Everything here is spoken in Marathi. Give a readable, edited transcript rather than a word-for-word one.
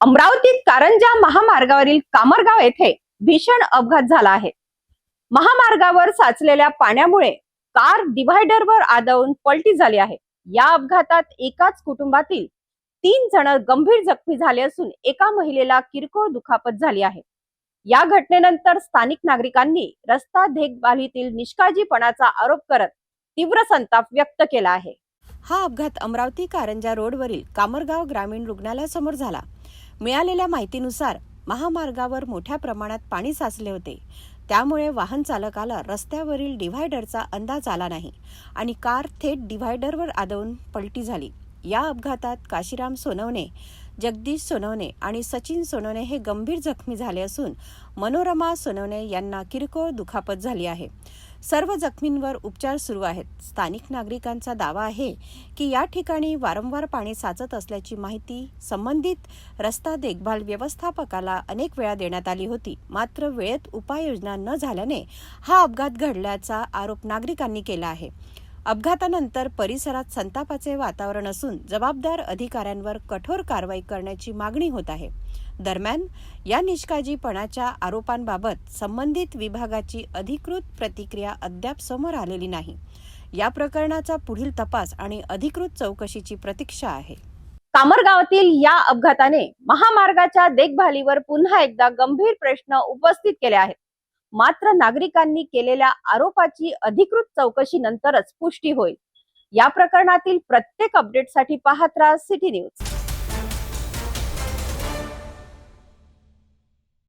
अमरावतीत कारंजा महामार्गावरील कामरगाव येथे भीषण अपघात झाला आहे। महामार्गावर साचलेल्या पाण्यामुळे कार डिव्हायडरवर आदळून पलटी झाली आहे। या अपघातात एकाच कुटुंबातील 3 जण गंभीर जखमी झाले असून एका महिलेला किरकोळ दुखापत झाली आहे। या घटनेनंतर स्थानिक नागरिकांनी रस्ता देखभालीतील निष्काळजीपणाचा आरोप करत तीव्र संताप व्यक्त केला आहे। हा अपघात अमरावती कारंजा रोडवरील कामरगाव ग्रामीण रुग्णालयासमोर झाला। मिळालेल्या माहितीनुसार महामार्गावर मोठ्या प्रमाणात पाणी साचले होते, त्यामुळे वाहन चालकाला रस्त्यावरील डिव्हायडरचा अंदाज आला नाही आणि कार थेट डिव्हायडरवर आदळून पलटी झाली। या अपघातात काशीराम सोनवणे, जगदीश सोनवणे आणि सचिन सोनवणे हे गंभीर जखमी झाले असून मनोरमा सोनवणे यांना किरकोळ दुखापत झाली आहे। सर्व जखमींवर उपचार सुरू आहेत। स्थानिक नागरिकांचा दावा आहे की या ठिकाणी वारंवार पाणी साचत असल्याची माहिती संबंधित रस्ता देखभाल व्यवस्थापकाला अनेक वेळा देण्यात आली होती, मात्र वेळेत उपाययोजना न झाल्याने हा अपघात घडल्याचा आरोप नागरिकांनी केला आहे। अपघातानंतर परिसरात संतापाचे वातावरण असून जबाबदार अधिकाऱ्यांवर कठोर कारवाई करण्याची मागणी होत आहे। दरम्यान या निष्काळजीपणाच्या आरोपांबाबत संबंधित विभागाची अधिकृत प्रतिक्रिया अद्याप समोर आलेली नाही। या प्रकरणाचा पुढील तपास आणि अधिकृत चौकशीची प्रतीक्षा आहे। कामरगावातील या अपघाताने महामार्गाच्या देखभालीवर पुन्हा एकदा गंभीर प्रश्न उपस्थित केले आहेत। मात्र नागरिकांनी केलेल्या आरोपाची अधिकृत चौकशी नंतरच पुष्टी होईल। या प्रकरणातील प्रत्येक अपडेटसाठी पाहत राहा सिटी न्यूज।